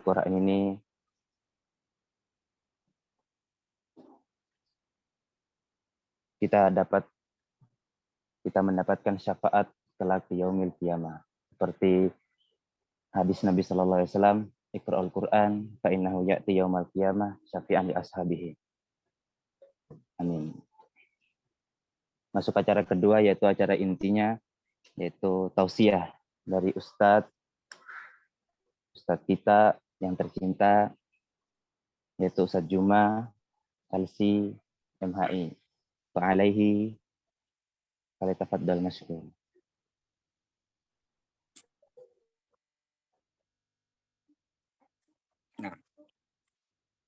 Al-Quran ini kita mendapatkan syafaat kelak di yaumil qiyamah. Seperti hadis Nabi sallallahu alaihi wasallam, "Iqra'ul Qur'an fa innahu ya'ti yaumal qiyamah syafi'an li ashabihi." Amin. Masuk acara kedua, yaitu acara intinya, yaitu tausiah dari Ustadz kita yang tercinta, yaitu Ustadz Juma Alsi MHI. Fa'alaihi falyatafaddal masykur. Nah,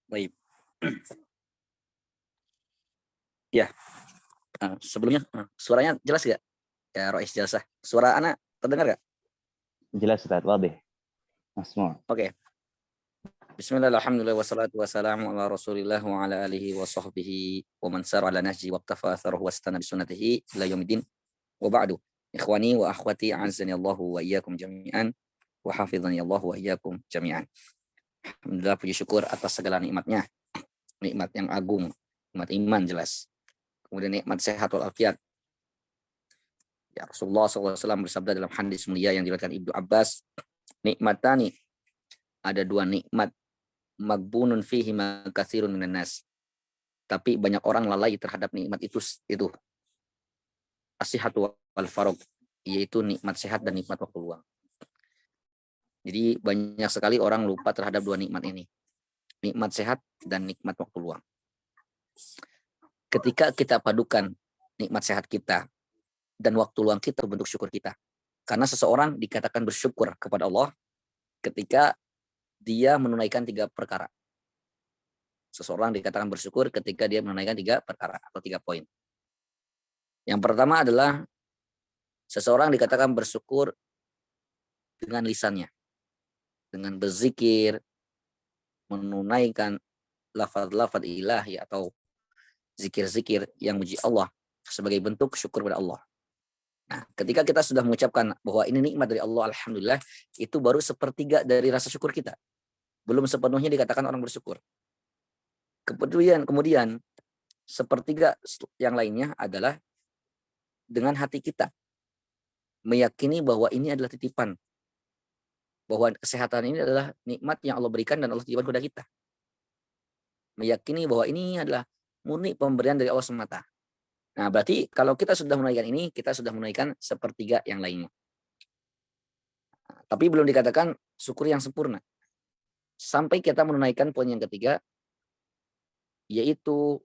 baik. Ya, sebelumnya suaranya jelas gak? Ya, Rois jelas. Suara anak terdengar gak? Jelas Ustadz, wadih. Masmu'. Oke. Bismillah, alhamdulillah, wassalatu wassalamu ala rasulillah wa ala alihi wa sahbihi wa man sara ala nahji wa qtafa atharuhu wastana bisunnatihi ila yaumiddin wa ba'du. Ikhwani wa akhwati, a'azzani Allahu wa iyyakum jami'an wa hafizani Allahu wa iyyakum jami'an. Alhamdulillah, puji syukur atas segala nikmatnya. Nikmat yang agung, nikmat iman jelas. Kemudian nikmat sehat walafiat. Ya, Rasulullah SAW bersabda dalam hadis mulia yang diriwayatkan Ibnu Abbas, nikmatani, ada dua nikmat, magbunun fihi ma katsirun minan nas. Tapi banyak orang lalai terhadap nikmat itu as-sihhatu wal faragh, yaitu nikmat sehat dan nikmat waktu luang. Jadi banyak sekali orang lupa terhadap dua nikmat ini. Nikmat sehat dan nikmat waktu luang. Ketika kita padukan nikmat sehat kita dan waktu luang kita bentuk syukur kita. Karena seseorang dikatakan bersyukur kepada Allah ketika dia menunaikan 3 perkara. Seseorang dikatakan bersyukur ketika dia menunaikan 3 perkara atau 3 poin. Yang pertama adalah seseorang dikatakan bersyukur dengan lisannya. Dengan berzikir, menunaikan lafaz-lafaz ilahi atau zikir-zikir yang muji Allah sebagai bentuk syukur kepada Allah. Nah, ketika kita sudah mengucapkan bahwa ini nikmat dari Allah, alhamdulillah, itu baru sepertiga dari rasa syukur kita. Belum sepenuhnya dikatakan orang bersyukur. Kemudian sepertiga yang lainnya adalah dengan hati kita meyakini bahwa ini adalah titipan, bahwa kesehatan ini adalah nikmat yang Allah berikan dan Allah titipkan kepada kita. Meyakini bahwa ini adalah murni pemberian dari Allah semata. Nah, berarti kalau kita sudah menunaikan ini, kita sudah menunaikan sepertiga yang lainnya. Tapi belum dikatakan syukur yang sempurna. Sampai kita menunaikan poin yang ketiga, yaitu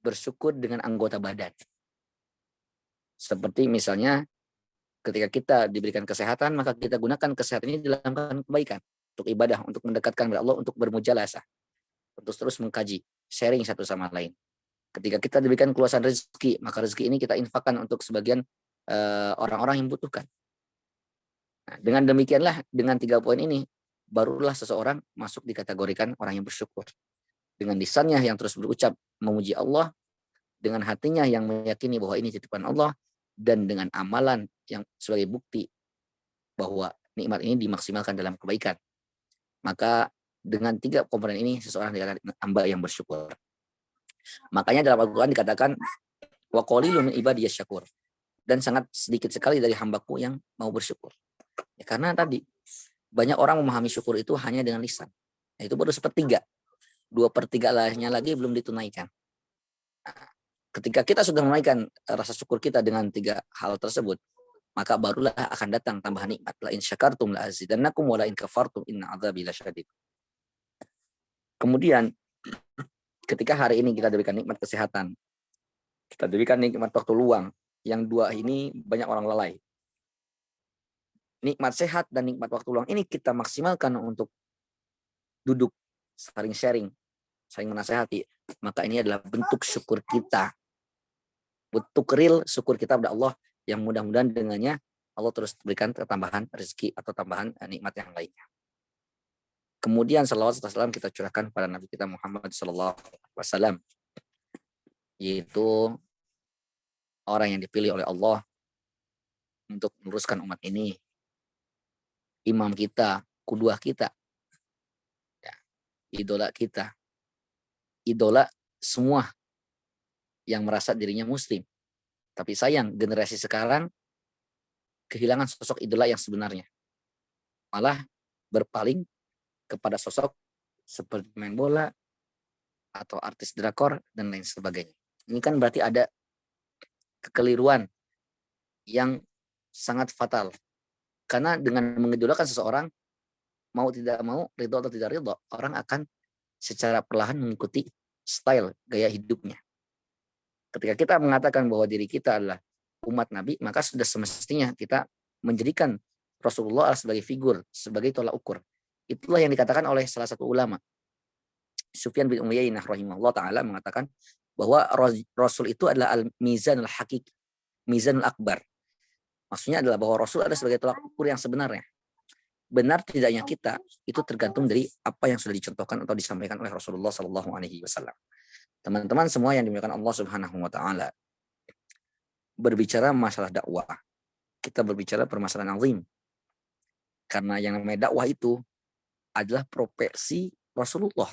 bersyukur dengan anggota badan. Seperti misalnya ketika kita diberikan kesehatan, maka kita gunakan kesehatan ini dalam kebaikan. Untuk ibadah, untuk mendekatkan kepada Allah, untuk bermujalasah. Untuk terus mengkaji, sharing satu sama lain. Ketika kita diberikan keluasan rezeki, maka rezeki ini kita infakkan untuk sebagian orang-orang yang membutuhkan. Nah, dengan demikianlah, dengan 3 poin ini, barulah seseorang masuk dikategorikan orang yang bersyukur. Dengan lisannya yang terus berucap memuji Allah, dengan hatinya yang meyakini bahwa ini titipan Allah, dan dengan amalan yang sebagai bukti bahwa nikmat ini dimaksimalkan dalam kebaikan. Maka dengan 3 komponen ini seseorang dikatakan hamba yang bersyukur. Makanya dalam Al-Quran dikatakan wa qalilun min ibadiyas syakur, dan sangat sedikit sekali dari hambaku yang mau bersyukur. Ya, karena tadi banyak orang memahami syukur itu hanya dengan lisan. Nah, itu baru sepertiga. 2/3 lainnya lagi belum ditunaikan. Nah, ketika kita sudah menunaikan rasa syukur kita dengan 3 hal tersebut, maka barulah akan datang tambahan nikmat. La in syakartum la azidannakum wa la in kafartum inna adzabi lasyadid. Kemudian ketika hari ini kita diberikan nikmat kesehatan, kita diberikan nikmat waktu luang, yang 2 ini banyak orang lalai. Nikmat sehat dan nikmat waktu luang ini kita maksimalkan untuk duduk, saling sharing, saling menasehati. Maka ini adalah bentuk syukur kita. Bentuk real syukur kita kepada Allah yang mudah-mudahan dengannya Allah terus berikan tambahan rezeki atau tambahan nikmat yang lainnya. Kemudian salawat serta salam kita curahkan pada Nabi kita Muhammad SAW, yaitu orang yang dipilih oleh Allah untuk meluruskan umat ini, imam kita, qudwah kita, idola kita, idola semua yang merasa dirinya muslim. Tapi sayang, generasi sekarang kehilangan sosok idola yang sebenarnya. Malah berpaling kepada sosok seperti main bola atau artis drakor dan lain sebagainya. Ini kan berarti ada kekeliruan yang sangat fatal. Karena dengan mengidolakan seseorang, mau tidak mau, ridho atau tidak ridho, orang akan secara perlahan mengikuti style, gaya hidupnya. Ketika kita mengatakan bahwa diri kita adalah umat Nabi, maka sudah semestinya kita menjadikan Rasulullah sebagai figur, sebagai tolak ukur. Itulah yang dikatakan oleh salah satu ulama. Sufyan bin Uyainah rahimahullah ta'ala mengatakan bahwa Rasul itu adalah al-mizan al-hakiki, mizan al-akbar. Maksudnya adalah bahwa Rasul adalah sebagai tolak ukur yang sebenarnya. Benar tidaknya kita itu tergantung dari apa yang sudah dicontohkan atau disampaikan oleh Rasulullah Sallallahu Alaihi Wasallam. Teman-teman semua yang dimuliakan Allah Subhanahu Wa Taala, berbicara masalah dakwah, kita berbicara permasalahan azim. Karena yang namanya dakwah itu adalah profesi Rasulullah,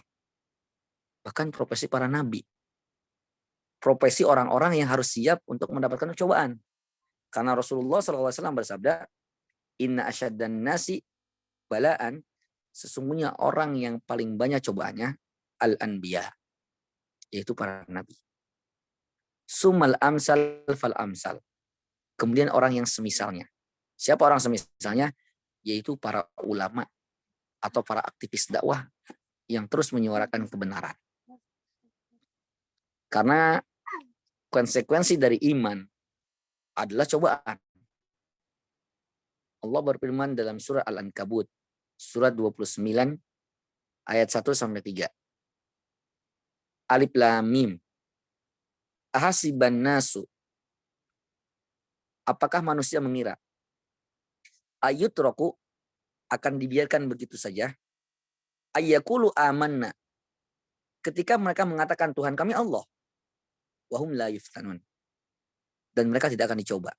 bahkan profesi para nabi, profesi orang-orang yang harus siap untuk mendapatkan cobaan. Karena Rasulullah Sallallahu Alaihi Wasallam bersabda, Inna asyaddan nasi balaan, sesungguhnya orang yang paling banyak cobaannya al-anbiya, yaitu para nabi. Sumal amsal fal amsal. Kemudian orang yang semisalnya. Siapa orang semisalnya? Yaitu para ulama atau para aktivis dakwah yang terus menyuarakan kebenaran. Karena konsekuensi dari iman adalah cobaan. Allah berfirman dalam surah Al-Ankabut, surat 29 ayat 1 sampai 3. Alif lam mim. Ahasiban nasu. Apakah manusia mengira ayut roku akan dibiarkan begitu saja? Ayyakulu amanna. Ketika mereka mengatakan Tuhan kami Allah. Wahum la yuftanun. Dan mereka tidak akan dicoba.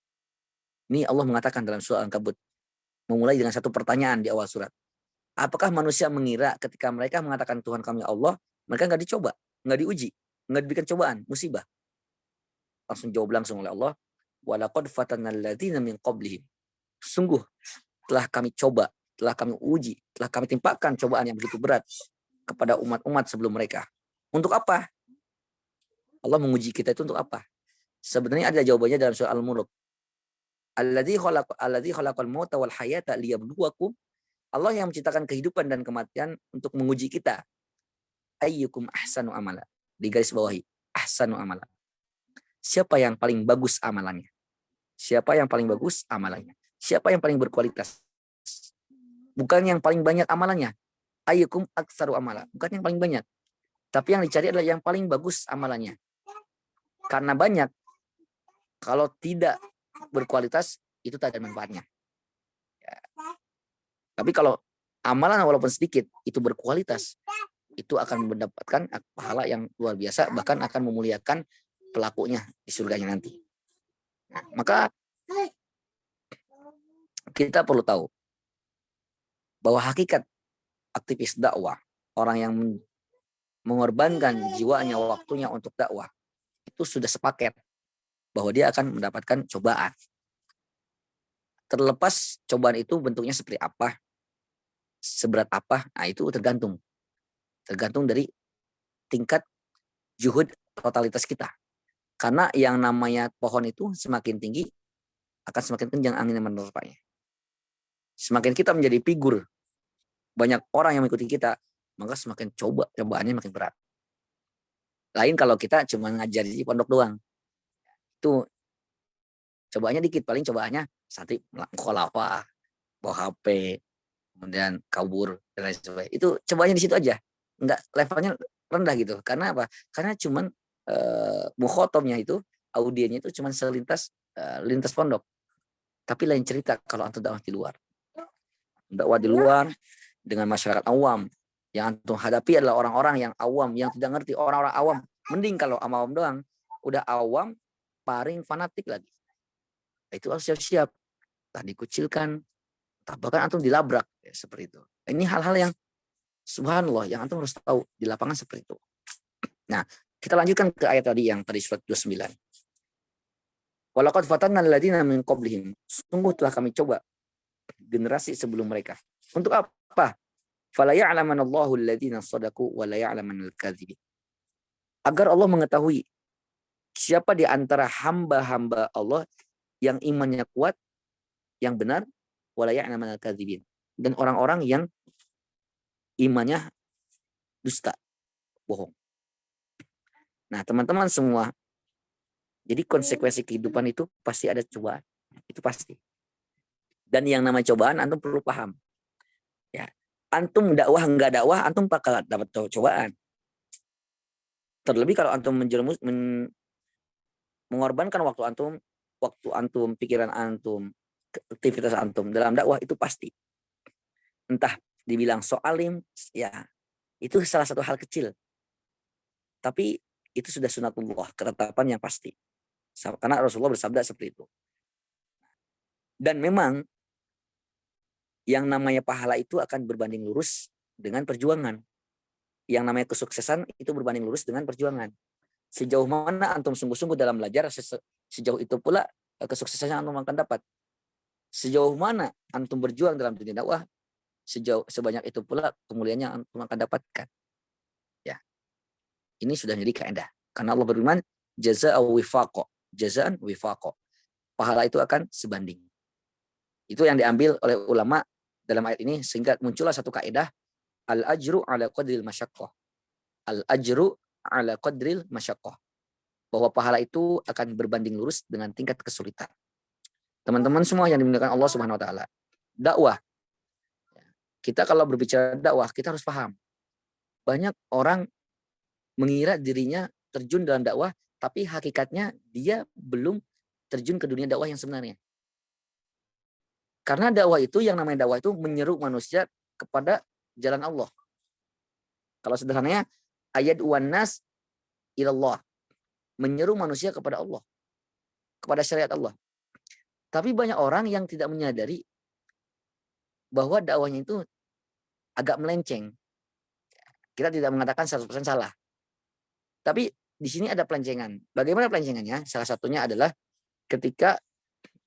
Ini Allah mengatakan dalam surah Al-Ankabut. Memulai dengan satu pertanyaan di awal surat. Apakah manusia mengira ketika mereka mengatakan Tuhan kami Allah, mereka nggak dicoba, nggak diuji, nggak diberikan cobaan, musibah? Langsung jawab langsung oleh Allah, walaqad fatannal ladzina min qablihim. Sungguh telah kami coba, telah kami uji, telah kami timpakan cobaan yang begitu berat kepada umat-umat sebelum mereka. Untuk apa? Allah menguji kita itu untuk apa? Sebenarnya ada jawabannya dalam surah Al-Mulk. Alladzi khalaqal mauta wal hayata liyabluwakum. Allah yang menciptakan kehidupan dan kematian untuk menguji kita. Ayyukum ahsanu amala. Di garis bawahi, ahsanu amala. Siapa yang paling bagus amalannya? Siapa yang paling bagus amalannya? Siapa yang paling berkualitas? Bukan yang paling banyak amalannya. Ayyukum aktsaru amala. Bukan yang paling banyak. Tapi yang dicari adalah yang paling bagus amalannya. Karena banyak, kalau tidak berkualitas, itu tak ada manfaatnya. Ya. Tapi kalau amalan walaupun sedikit, itu berkualitas, itu akan mendapatkan pahala yang luar biasa, bahkan akan memuliakan pelakunya di surganya nanti. Nah, maka kita perlu tahu bahwa hakikat aktivis dakwah, orang yang mengorbankan jiwanya, waktunya untuk dakwah, itu sudah sepaket bahwa dia akan mendapatkan cobaan. Terlepas cobaan itu bentuknya seperti apa, seberat apa, nah itu tergantung dari tingkat juhud totalitas kita. Karena yang namanya pohon itu semakin tinggi, akan semakin kencang angin yang menerpanya. Semakin kita menjadi figur, banyak orang yang mengikuti kita, maka semakin cobaannya makin berat. Lain kalau kita cuma ngajar di pondok doang, itu cobaannya dikit, paling cobaannya santri mukhalafah, bawa HP, kemudian kabur dan lain sebagainya. Itu cobaannya di situ aja, enggak levelnya rendah gitu. Karena apa? Karena cuman mukhotomnya itu, audiennya itu cuman selintas lintas pondok. Tapi lain cerita kalau antum dakwah di luar. Dakwah di luar dengan masyarakat awam. Yang antum hadapi adalah orang-orang yang awam, yang tidak ngerti. Orang-orang awam, mending kalau awam doang, udah awam, paling fanatik lagi. Itu harus siap-siap. Tak dikucilkan, bahkan antum dilabrak, ya, seperti itu. Ini hal-hal yang Subhanallah, yang antum harus tahu di lapangan seperti itu. Nah, kita lanjutkan ke ayat tadi yang tadi surat 29. Walaqad fatanna alladziina min qablihim. Sungguh telah kami coba generasi sebelum mereka. Untuk apa? Fala ya'lamanallahu alladziina shadaqu wa la ya'lamanal kadzibin. Agar Allah mengetahui siapa di antara hamba-hamba Allah yang imannya kuat, yang benar, wa la ya'lamanal kadzibin. Dan orang-orang yang imannya dusta, bohong. Nah, teman-teman semua, jadi konsekuensi kehidupan itu pasti ada cobaan. Itu pasti. Dan yang namanya cobaan, antum perlu paham. Ya, antum dakwah enggak dakwah, antum bakal dapat cobaan. Terlebih kalau antum mengorbankan waktu antum, pikiran antum, aktivitas antum dalam dakwah itu pasti. Entah dibilang soalim, ya itu salah satu hal kecil. Tapi itu sudah sunatullah, ketetapan yang pasti. Karena Rasulullah bersabda seperti itu. Dan memang yang namanya pahala itu akan berbanding lurus dengan perjuangan. Yang namanya kesuksesan itu berbanding lurus dengan perjuangan. Sejauh mana antum sungguh-sungguh dalam belajar, sejauh itu pula kesuksesan yang antum akan dapat. Sejauh mana antum berjuang dalam dunia dakwah, sebanyak itu pula kemuliaan yang antum akan dapatkan. Ya, ini sudah menjadi kaidah. Karena Allah berfirman, jazaan wifaqo. Pahala itu akan sebanding. Itu yang diambil oleh ulama dalam ayat ini, sehingga muncullah satu kaidah, al-ajru ala qadril masyaqqah. Al-ajru ala qadril masyaqqah. Bahwa pahala itu akan berbanding lurus dengan tingkat kesulitan. Teman-teman semua yang dimuliakan Allah Subhanahu wa taala. Dakwah. Kita kalau berbicara dakwah, kita harus paham. Banyak orang mengira dirinya terjun dalam dakwah, tapi hakikatnya dia belum terjun ke dunia dakwah yang sebenarnya. Karena dakwah itu, yang namanya dakwah itu menyeru manusia kepada jalan Allah. Kalau sederhananya, ayat wan nas ilallah. Menyeru manusia kepada Allah. Kepada syariat Allah. Tapi banyak orang yang tidak menyadari bahwa dakwahnya itu agak melenceng. Kita tidak mengatakan 100% salah. Tapi di sini ada pelencengan. Bagaimana pelencengannya? Salah satunya adalah ketika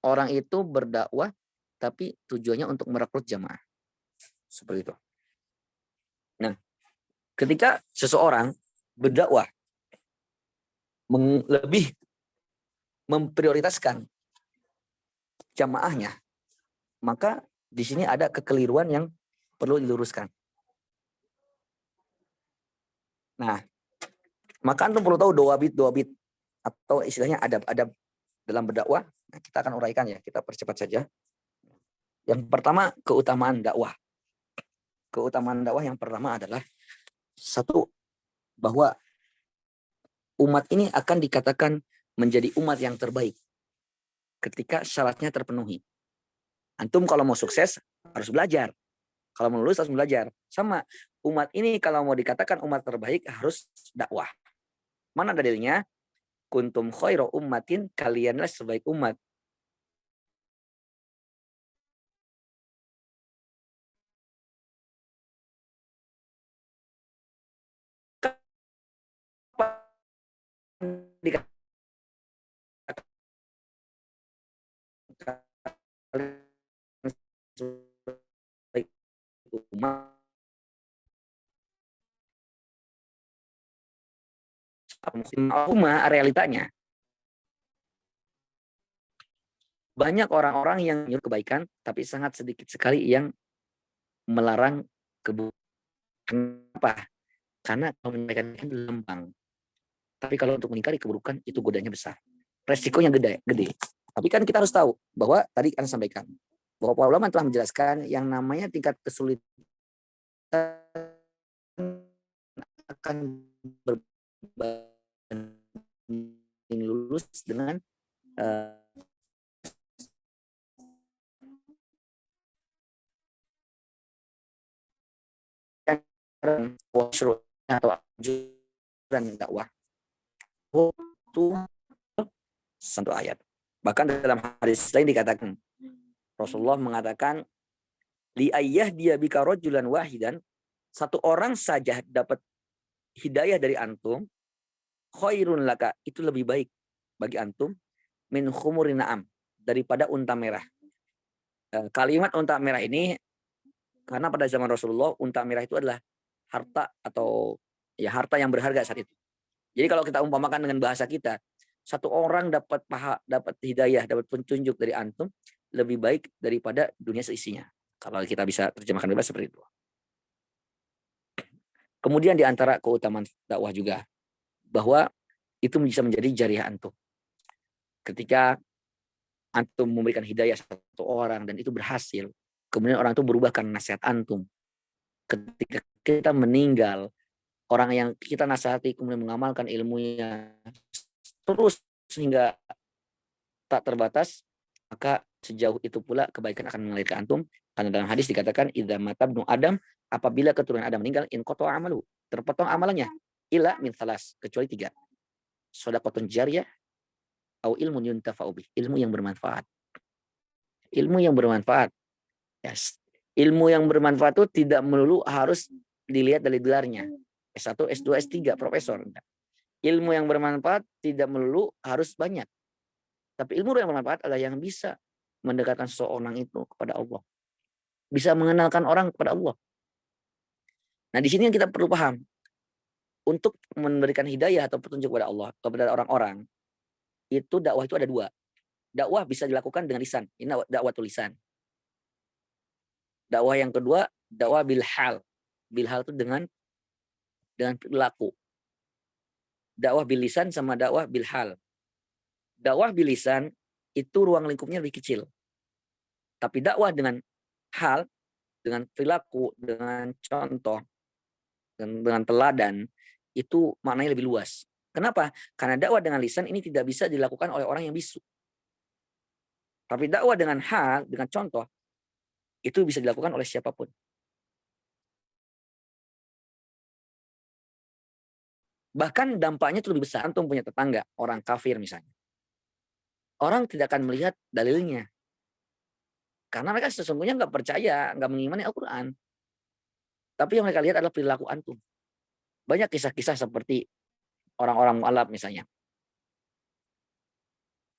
orang itu berdakwah tapi tujuannya untuk merekrut jamaah. Seperti itu. Nah, ketika seseorang berdakwah lebih memprioritaskan jamaahnya, maka di sini ada kekeliruan yang perlu diluruskan. Nah, maka antum perlu tahu doabit atau istilahnya adab-adab dalam berdakwah. Nah, kita akan uraikan ya, kita percepat saja. Yang pertama, keutamaan dakwah. Keutamaan dakwah yang pertama adalah satu, bahwa umat ini akan dikatakan menjadi umat yang terbaik ketika syaratnya terpenuhi. Antum kalau mau sukses harus belajar. Kalau mau lulus harus belajar. Sama, umat ini kalau mau dikatakan umat terbaik harus dakwah. Mana dalilnya? Kuntum khairu ummatin, kalianlah sebaik umat. Realitanya banyak orang-orang yang menyuruh kebaikan, tapi sangat sedikit sekali yang melarang keburukan. Kenapa? Karena kalau menyampaikan itu gampang. Tapi kalau untuk mengingkari keburukan itu godanya besar. Resikonya gede. Tapi kan kita harus tahu bahwa tadi Anda sampaikan bahwa para ulama telah menjelaskan yang namanya tingkat kesulitan akan berbanding lurus dengan atau anjuran dakwah itu satu ayat. Bahkan dalam hadis lain dikatakan, Rasulullah mengatakan, li ayyah dia bika rajulan wahidan, Satu orang saja dapat hidayah dari antum, khairun laka, itu lebih baik bagi antum min khumurin na'am, daripada unta merah. Kalimat unta merah ini karena pada zaman Rasulullah unta merah itu adalah harta atau ya harta yang berharga saat itu. Jadi kalau kita umpamakan dengan bahasa kita, satu orang dapat dapat hidayah, dapat petunjuk dari antum lebih baik daripada dunia seisinya. Kalau kita bisa terjemahkan bebas seperti itu. Kemudian di antara keutamaan dakwah juga bahwa itu bisa menjadi jariah antum. Ketika antum memberikan hidayah satu orang dan itu berhasil, kemudian orang itu berubah karena nasihat antum. Ketika kita meninggal, orang yang kita nasihati kemudian mengamalkan ilmunya terus sehingga tak terbatas, maka sejauh itu pula kebaikan akan mengalir ke antum. Karena dalam hadis dikatakan idza mata ibnu Adam, apabila keturunan Adam meninggal, in qata amalu, terpotong amalannya, ila min salas, kecuali 3. Shadaqatun jariyah au ilmun yuntafa'u bih, ilmu yang bermanfaat. Ilmu yang bermanfaat. Yes. Ilmu yang bermanfaat itu tidak melulu harus dilihat dari gelarnya. S1, S2, S3, profesor. Ilmu yang bermanfaat tidak melulu harus banyak. Tapi ilmu yang bermanfaat adalah yang bisa mendekatkan seseorang itu kepada Allah. Bisa mengenalkan orang kepada Allah. Nah, di sini yang kita perlu paham. Untuk memberikan hidayah atau petunjuk kepada Allah, kepada orang-orang, itu dakwah itu ada 2. Dakwah bisa dilakukan dengan lisan. Ini dakwah tulisan. Dakwah yang kedua, dakwah bilhal. Bilhal itu dengan perilaku. Dakwah bil lisan sama dakwah bilhal. Dakwah bil lisan itu ruang lingkupnya lebih kecil. Tapi dakwah dengan hal, dengan perilaku, dengan contoh, dan dengan teladan, itu maknanya lebih luas. Kenapa? Karena dakwah dengan lisan ini tidak bisa dilakukan oleh orang yang bisu. Tapi dakwah dengan hal, dengan contoh, itu bisa dilakukan oleh siapapun. Bahkan dampaknya itu lebih besar. Antum punya tetangga, orang kafir misalnya. Orang tidak akan melihat dalilnya. Karena mereka sesungguhnya nggak percaya, nggak mengimani Al-Quran. Tapi yang mereka lihat adalah perilaku antum. Banyak kisah-kisah seperti orang-orang mu'alaf misalnya.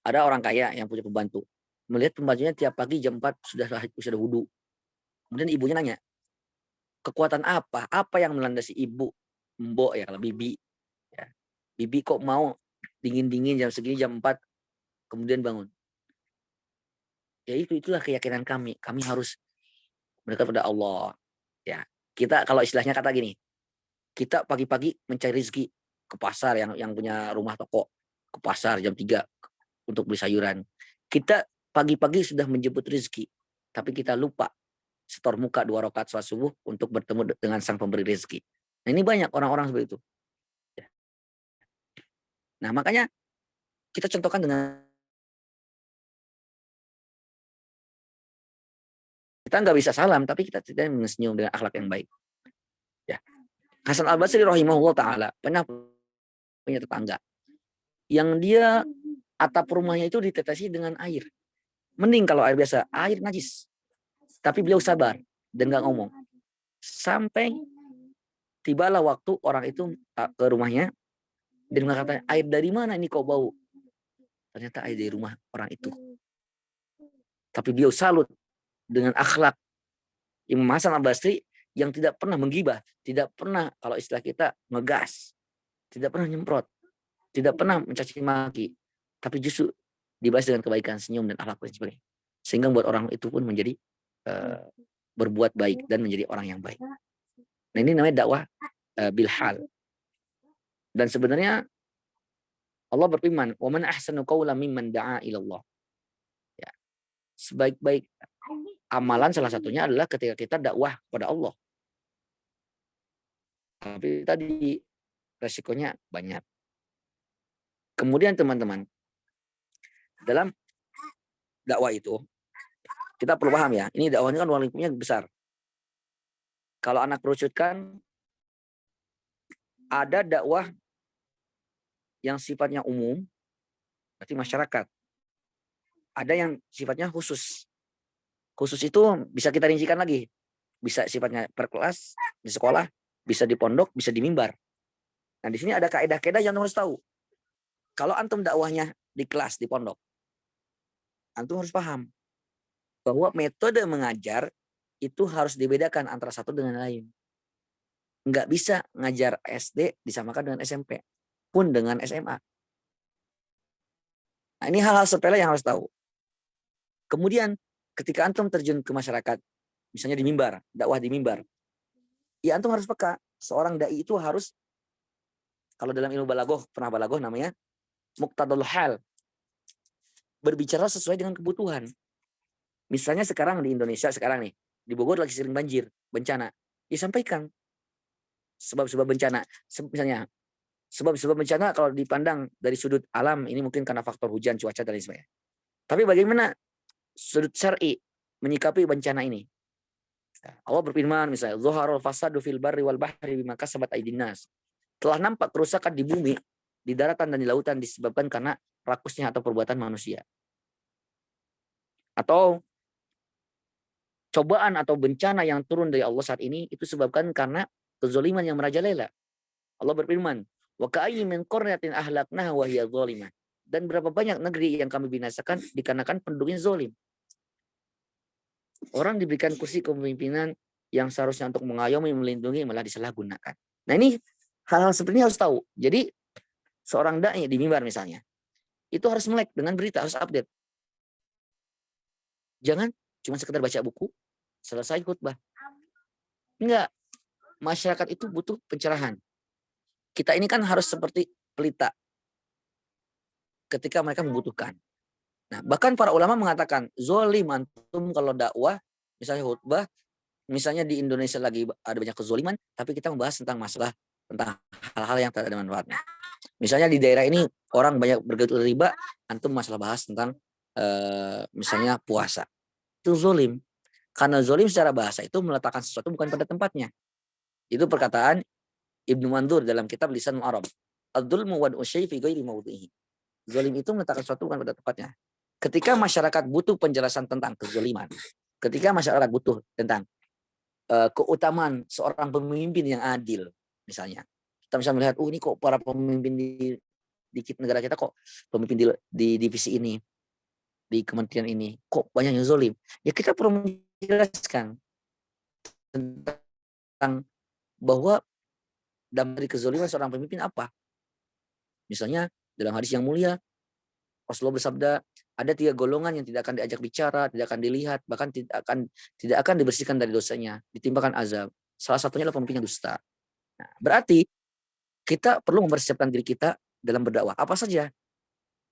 Ada orang kaya yang punya pembantu. Melihat pembantunya tiap pagi jam 4 sudah wudu. Kemudian ibunya nanya, kekuatan apa? Apa yang melandasi ibu? Mbok ya, kalau bibi. Ya. Bibi kok mau dingin-dingin jam segini, jam 4, kemudian bangun. Ya itulah keyakinan kami. Kami harus mendekat pada Allah. Ya, kita kalau istilahnya kata gini, kita pagi-pagi mencari rezeki ke pasar yang punya rumah toko, ke pasar jam 3 untuk beli sayuran. Kita pagi-pagi sudah menjemput rezeki, tapi kita lupa setor muka 2 rakaat sholat subuh untuk bertemu dengan sang pemberi rezeki. Nah, ini banyak orang-orang seperti itu. Ya. Nah, makanya kita contohkan dengan kita nggak bisa salam, tapi kita tidak senyum dengan akhlak yang baik. Ya. Hasan Al-Basri rahimahullah ta'ala pernah punya tetangga yang dia atap rumahnya itu ditetesi dengan air. Mending kalau air biasa, air najis. Tapi beliau sabar dan nggak ngomong. Sampai tibalah waktu orang itu ke rumahnya dan mengatakan, air dari mana ini kok bau? Ternyata air dari rumah orang itu. Tapi beliau salut dengan akhlak Imam Hasan Al-Basri yang tidak pernah menggibah, tidak pernah kalau istilah kita ngegas, tidak pernah nyemprot, tidak pernah mencaci maki, tapi justru dibalas dengan kebaikan, senyum dan akhlak dan sebagainya. Sehingga buat orang itu pun menjadi berbuat baik dan menjadi orang yang baik. Nah, ini namanya dakwah bilhal. Dan sebenarnya Allah berfirman, "Wa man ahsanu qawlan mimman da'a ila Allah." Ya. Sebaik-baik amalan salah satunya adalah ketika kita dakwah kepada Allah. Tapi tadi resikonya banyak. Kemudian teman-teman, dalam dakwah itu kita perlu paham ya, ini dakwah ini kan ruang lingkupnya besar. Kalau anak kerucutkan, ada dakwah yang sifatnya umum, berarti masyarakat. Ada yang sifatnya khusus. Khusus itu bisa kita rincikan lagi. bisa sifatnya per kelas, di sekolah, bisa di pondok, bisa di mimbar. Nah, di sini ada kaidah-kaidah yang harus tahu. Kalau antum dakwahnya di kelas, di pondok, antum harus paham bahwa metode mengajar itu harus dibedakan antara satu dengan lain. Nggak bisa ngajar SD disamakan dengan SMP, pun dengan SMA. Nah, ini hal-hal sepele yang harus tahu. Kemudian ketika antum terjun ke masyarakat, misalnya di mimbar, dakwah di mimbar, ya antum harus peka. Seorang dai itu harus, kalau dalam ilmu balaghah, pernah balaghah namanya muqtadul hal. Berbicara sesuai dengan kebutuhan. Misalnya sekarang di Indonesia, sekarang nih, di Bogor lagi sering banjir, bencana. Ya sampaikan sebab-sebab bencana. Misalnya, sebab-sebab bencana kalau dipandang dari sudut alam, ini mungkin karena faktor hujan, cuaca, dan lain sebagainya. Tapi bagaimana sudut syar'i menyikapi bencana ini? Allah berfirman misalnya, "Zuharul fasadu fil barri wal bahri bima kasabat aydin nas." Telah nampak kerusakan di bumi, di daratan dan di lautan disebabkan karena rakusnya atau perbuatan manusia. Atau cobaan atau bencana yang turun dari Allah saat ini itu sebabkan karena kezaliman yang merajalela. Allah berfirman, "Wa ka'ayyin min qaryatin ahlaknaha wa hiya zalimah." Dan berapa banyak negeri yang kami binasakan dikarenakan penduduknya zalim. Orang diberikan kursi kepemimpinan yang seharusnya untuk mengayomi, melindungi, malah disalahgunakan. Nah, ini hal-hal seperti ini harus tahu. Jadi seorang dai di mimbar misalnya, itu harus melek dengan berita, harus update. Jangan cuma sekedar baca buku, selesai khutbah. Enggak. Masyarakat itu butuh pencerahan. Kita ini kan harus seperti pelita ketika mereka membutuhkan. Nah, bahkan para ulama mengatakan, zolim antum kalau dakwah, misalnya khutbah, misalnya di Indonesia lagi ada banyak kezoliman, tapi kita membahas tentang masalah, tentang hal-hal yang tidak ada manfaatnya. Misalnya di daerah ini orang banyak bergelut riba, antum masalah bahas tentang misalnya puasa. Itu zolim. Karena zolim secara bahasa itu meletakkan sesuatu bukan pada tempatnya. Itu perkataan Ibnu Mandur dalam kitab Lisanul Arab. Ad-dzulmu wad'u syai' fi ghairi mawdhihi. Zolim itu meletakkan sesuatu bukan pada tempatnya. Ketika masyarakat butuh penjelasan tentang kezoliman, ketika masyarakat butuh tentang keutamaan seorang pemimpin yang adil, misalnya, kita bisa melihat, ini kok para pemimpin di negara kita kok pemimpin di divisi ini, di kementerian ini, kok banyak yang zolim. Ya kita perlu menjelaskan tentang bahwa dari kezoliman seorang pemimpin apa. Misalnya dalam hadis yang mulia, Rasulullah bersabda, ada 3 golongan yang tidak akan diajak bicara, tidak akan dilihat, bahkan tidak akan dibersihkan dari dosanya, ditimpakan azab. Salah satunya adalah pemimpin yang dusta. Nah, berarti kita perlu mempersiapkan diri kita dalam berdakwah. Apa saja?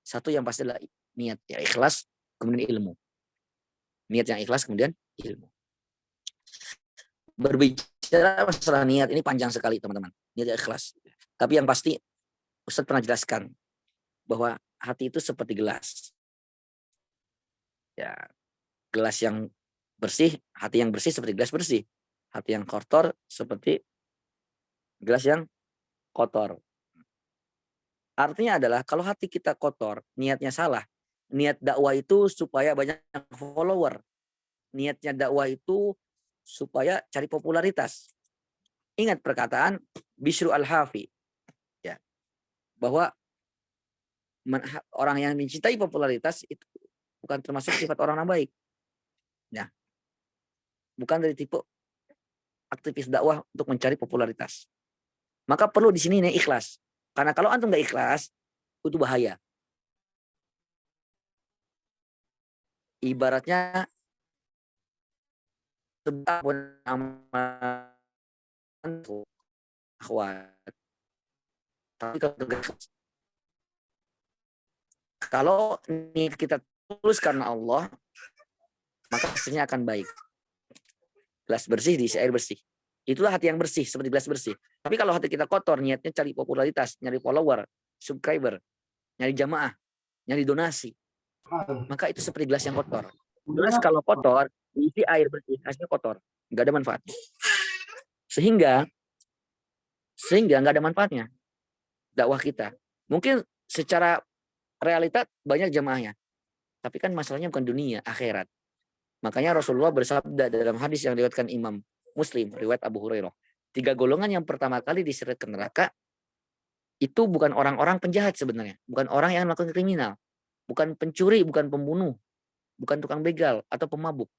Satu yang pasti adalah niat, ya ikhlas, kemudian ilmu. Niat yang ikhlas, kemudian ilmu. Berbicara masalah niat ini panjang sekali, teman-teman. Niat yang ikhlas. Tapi yang pasti, Ustadz pernah jelaskan bahwa hati itu seperti gelas. Ya, gelas yang bersih, hati yang bersih seperti gelas bersih. Hati yang kotor seperti gelas yang kotor. Artinya adalah kalau hati kita kotor, niatnya salah. Niat dakwah itu supaya banyak follower. Niatnya dakwah itu supaya cari popularitas. Ingat perkataan Bishr al-Hafi. Ya, bahwa orang yang mencintai popularitas itu bukan termasuk sifat orang yang baik. Ya. Bukan dari tipe aktivis dakwah untuk mencari popularitas. Maka perlu di sini nih ikhlas. Karena kalau antum nggak ikhlas, itu bahaya. Ibaratnya tapi kalau ini kita tulus karena Allah, maka hasilnya akan baik. Gelas bersih diisi air bersih. Itulah hati yang bersih, seperti gelas bersih. Tapi kalau hati kita kotor, niatnya cari popularitas, nyari follower, subscriber, nyari jamaah, nyari donasi, maka itu seperti gelas yang kotor. Gelas kalau kotor, diisi air bersih, hasilnya kotor, nggak ada manfaatnya. Sehingga nggak ada manfaatnya dakwah kita. Mungkin secara realita banyak jamaahnya, tapi kan masalahnya bukan dunia, akhirat. Makanya Rasulullah bersabda dalam hadis yang diriwayatkan Imam Muslim, riwayat Abu Hurairah. 3 golongan yang pertama kali diseret ke neraka itu bukan orang-orang penjahat sebenarnya, bukan orang yang melakukan kriminal, bukan pencuri, bukan pembunuh, bukan tukang begal atau pemabuk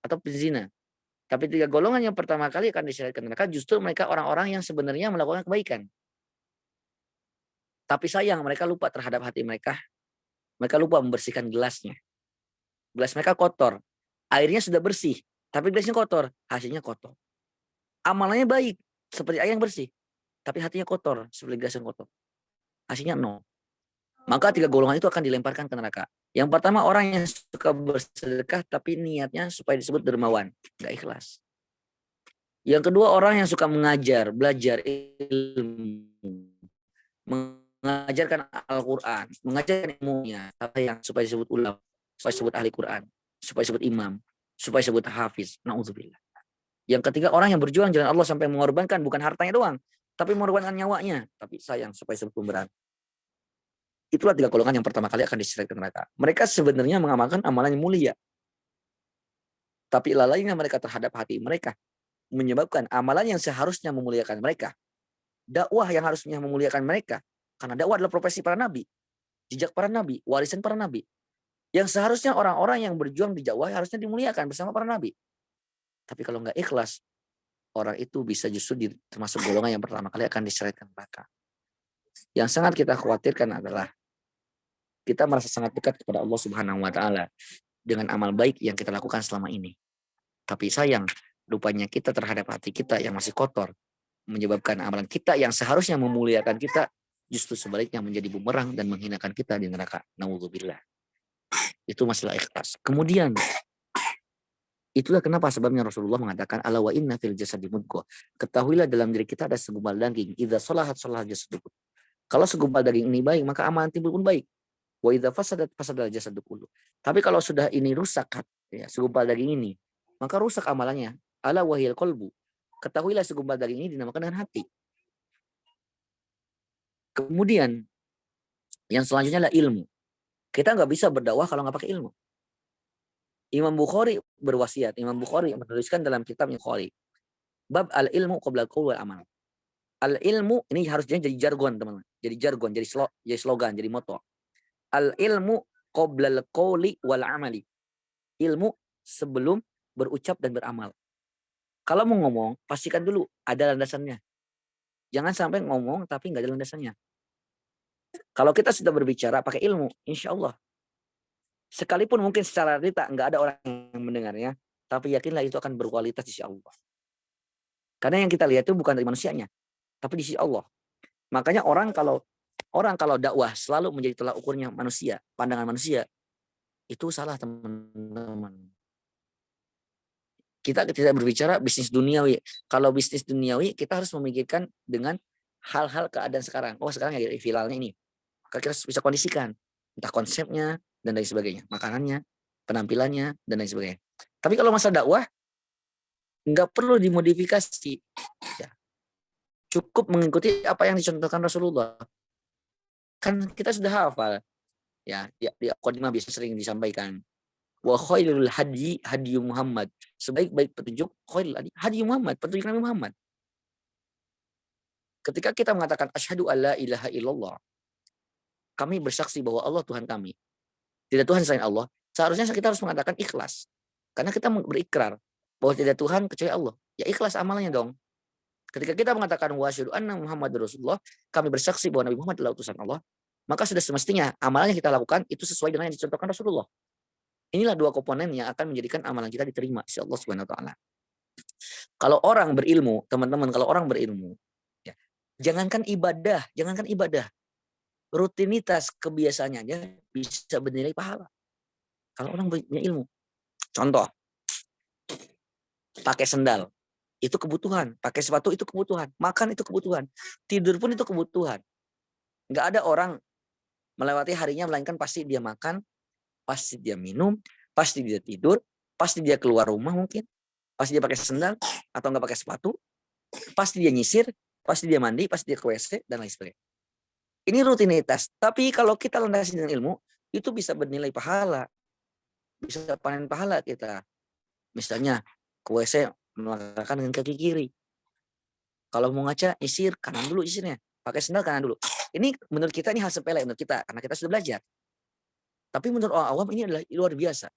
atau pezina. Tapi 3 golongan yang pertama kali akan diseret ke neraka justru mereka orang-orang yang sebenarnya melakukan kebaikan. Tapi sayang mereka lupa terhadap hati mereka. Mereka lupa membersihkan gelasnya. Gelas mereka kotor. Airnya sudah bersih, tapi gelasnya kotor, hasilnya kotor. Amalannya baik, seperti air yang bersih, tapi hatinya kotor, seperti gelas yang kotor. Hasilnya 0. Maka 3 golongan itu akan dilemparkan ke neraka. Yang pertama orang yang suka bersedekah tapi niatnya supaya disebut dermawan, nggak ikhlas. Yang kedua orang yang suka mengajar, belajar ilmu, mengajarkan Al-Quran, mengajarkan ilmunya, supaya disebut ulama, supaya disebut ahli Quran, supaya disebut imam, supaya disebut hafiz. Na'udzubillah. Yang ketiga orang yang berjuang jalan Allah sampai mengorbankan bukan hartanya doang, tapi mengorbankan nyawanya, tapi sayang supaya disebut pemberat. Itulah 3 golongan yang pertama kali akan diseret ke neraka. Mereka sebenarnya mengamalkan amalan yang mulia, tapi lalainya mereka terhadap hati mereka menyebabkan amalan yang seharusnya memuliakan mereka, dakwah yang harusnya memuliakan mereka, karena dakwah adalah profesi para nabi, jejak para nabi, warisan para nabi. Yang seharusnya orang-orang yang berjuang di dakwah harusnya dimuliakan bersama para nabi. Tapi kalau nggak ikhlas, orang itu bisa justru termasuk golongan yang pertama kali akan diseret ke neraka. Yang sangat kita khawatirkan adalah kita merasa sangat dekat kepada Allah Subhanahu wa taala dengan amal baik yang kita lakukan selama ini. Tapi sayang, lupanya kita terhadap hati kita yang masih kotor menyebabkan amalan kita yang seharusnya memuliakan kita justru sebaliknya menjadi bumerang dan menghinakan kita di neraka. Nauzubillah. Itu masalah ikhlas. Kemudian itulah kenapa sebabnya Rasulullah mengatakan ala wa inna fil jasadi mudghah. Ketahuilah dalam diri kita ada segumpal daging. Idza salahat salahat jasadu. Kalau segumpal daging ini baik, maka amalan timbul pun baik. Wa idza fasadat fasadal jasadu kullu. Tapi kalau sudah ini rusak, ya, segumpal daging ini, maka rusak amalannya. Ala wahil qalbu. Ketahuilah segumpal daging ini dinamakan dengan hati. Kemudian yang selanjutnya adalah ilmu. Kita nggak bisa berdakwah kalau nggak pakai ilmu. Imam Bukhari berwasiat, Imam Bukhari menuliskan dalam kitab Bukhari, bab al ilmu qabla qaul wal amal. Al ilmu ini harusnya jadi jargon, teman-teman. Jadi jargon, jadi slogan, jadi moto. Al ilmu qabla al qauli wal amali. Ilmu sebelum berucap dan beramal. Kalau mau ngomong, pastikan dulu ada landasannya. Jangan sampai ngomong tapi nggak ada landasannya. Kalau kita sudah berbicara pakai ilmu, insya Allah. Sekalipun mungkin secara realita nggak ada orang yang mendengarnya, tapi yakinlah itu akan berkualitas di sisi Allah. Karena yang kita lihat itu bukan dari manusianya, tapi di sisi Allah. Makanya orang kalau dakwah selalu menjadi tolak ukurnya manusia, pandangan manusia, itu salah, teman-teman. Kita tidak berbicara bisnis duniawi. Kalau bisnis duniawi, kita harus memikirkan dengan hal-hal keadaan sekarang. Oh, sekarang ya vilalnya ini. Maka kita bisa kondisikan. Entah konsepnya, dan lain sebagainya. Makanannya, penampilannya, dan lain sebagainya. Tapi kalau masa dakwah, nggak perlu dimodifikasi. Ya. Cukup mengikuti apa yang dicontohkan Rasulullah. Kan kita sudah hafal. Ya, di Qadimah biasa sering disampaikan. Wa khairul hadi Muhammad. Sebaik-baik petunjuk khairul hadi Muhammad, petunjuk Nabi Muhammad. Ketika kita mengatakan asyhadu alla ilaha illallah, kami bersaksi bahwa Allah Tuhan kami. Tidak Tuhan selain Allah. Seharusnya kita harus mengatakan ikhlas. Karena kita berikrar bahwa tidak Tuhan kecuali Allah. Ya ikhlas amalnya dong. Ketika kita mengatakan wa asyhadu anna Muhammadar Rasulullah, kami bersaksi bahwa Nabi Muhammad adalah utusan Allah, maka sudah semestinya amalan yang kita lakukan itu sesuai dengan yang dicontohkan Rasulullah. Inilah 2 komponen yang akan menjadikan amalan kita diterima oleh Allah Subhanahu wa taala. Kalau orang berilmu, teman-teman, kalau orang berilmu, ya, jangankan ibadah, rutinitas kebiasaannya aja bisa bernilai pahala. Kalau orang punya ilmu. Contoh, pakai sendal, itu kebutuhan. Pakai sepatu itu kebutuhan. Makan itu kebutuhan. Tidur pun itu kebutuhan. Nggak ada orang melewati harinya melainkan pasti dia makan, pasti dia minum, pasti dia tidur, pasti dia keluar rumah mungkin, pasti dia pakai sendal atau nggak pakai sepatu, pasti dia nyisir, pasti dia mandi, pasti dia ke WC, dan lain sebagainya. Ini rutinitas. Tapi kalau kita landasi dengan ilmu, itu bisa bernilai pahala. Bisa panen pahala kita. Misalnya ke WC melangkahkan dengan kaki kiri. Kalau mau ngaca, isir kanan dulu isirnya. Pakai sendal kanan dulu. Ini menurut kita ini hal sepele menurut kita karena kita sudah belajar. Tapi menurut orang awam ini adalah luar biasa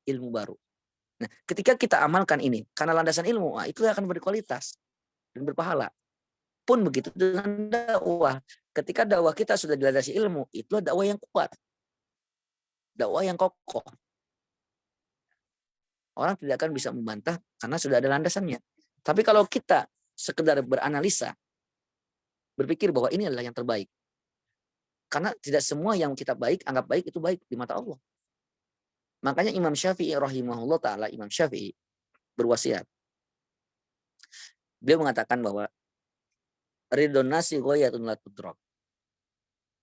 ilmu baru. Nah, ketika kita amalkan ini karena landasan ilmu, itu akan berkualitas dan berpahala. Pun begitu dengan dakwah. Ketika dakwah kita sudah dilandasi ilmu, itulah dakwah yang kuat. Dakwah yang kokoh. Orang tidak akan bisa membantah karena sudah ada landasannya. Tapi kalau kita sekedar beranalisa, berpikir bahwa ini adalah yang terbaik. Karena tidak semua yang kita anggap baik itu baik di mata Allah. Makanya Imam Syafi'i rahimahullah ta'ala, Imam Syafi'i berwasiat. Beliau mengatakan bahwa ridho nasi ghayatun la tudrak.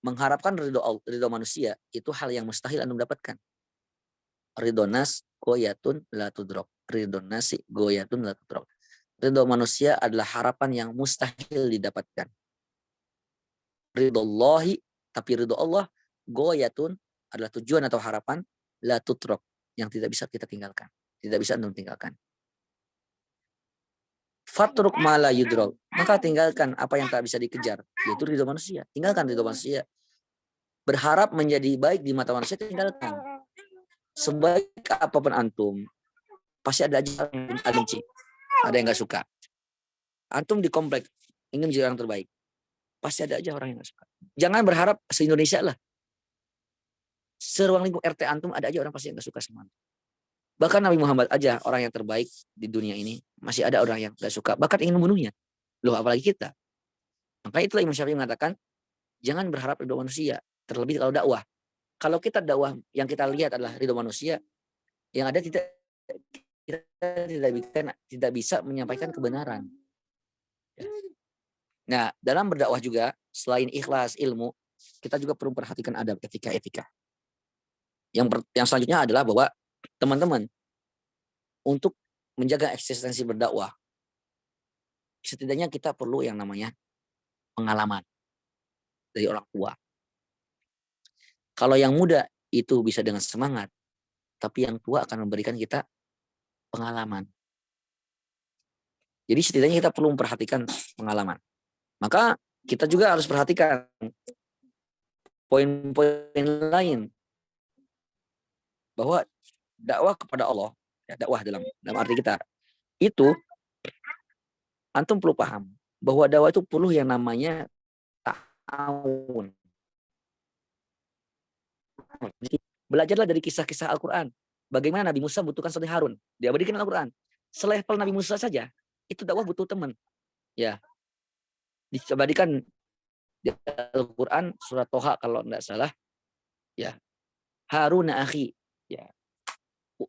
Mengharapkan ridho manusia itu hal yang mustahil Anda dapatkan. Ridho nas ghayatun la tudrak. Ridho nasi ghayatun la tudrak. Ridho manusia adalah harapan yang mustahil didapatkan. Ridho Allahi, tapi ridho Allah ghayatun adalah tujuan atau harapan la tudrak yang tidak bisa kita tinggalkan. Tidak bisa Anda tinggalkan. Fatruk mala yudrol, maka tinggalkan apa yang tak bisa dikejar, yaitu ridho manusia. Tinggalkan ridho manusia. Berharap menjadi baik di mata manusia, tinggalkan. Sebaik apapun antum, pasti ada aja yang benci, ada yang nggak suka. Antum di komplek ingin menjadi orang terbaik, pasti ada aja orang yang nggak suka. Jangan berharap se-Indonesia lah. Seruang lingkup RT antum ada aja orang pasti yang nggak suka sama antum. Bahkan Nabi Muhammad aja orang yang terbaik di dunia ini masih ada orang yang gak suka, bahkan ingin membunuhnya. Loh apalagi kita. Maka itulah Imam Syafi'i mengatakan jangan berharap ridho manusia, terlebih kalau dakwah. Kalau kita dakwah yang kita lihat adalah ridho manusia, yang ada kita tidak bisa menyampaikan kebenaran. Nah, dalam berdakwah juga selain ikhlas ilmu, kita juga perlu perhatikan adab etika. Yang selanjutnya adalah bahwa teman-teman, untuk menjaga eksistensi berdakwah, setidaknya kita perlu yang namanya pengalaman dari orang tua. Kalau yang muda itu bisa dengan semangat, tapi yang tua akan memberikan kita pengalaman. Jadi setidaknya kita perlu memperhatikan pengalaman. Maka kita juga harus perhatikan poin-poin lain bahwa dakwah kepada Allah, ya, dakwah dalam arti kita itu, antum perlu paham bahwa dakwah itu perlu yang namanya ta'awun. Belajarlah dari kisah-kisah Al-Quran. Bagaimana Nabi Musa butuhkan saudara Harun. Diabadikan Al-Quran. Selevel Nabi Musa saja, itu dakwah butuh teman. Ya, diabadikan di Al-Quran surat Toha kalau tidak salah. Ya, Harun akhi. Ya,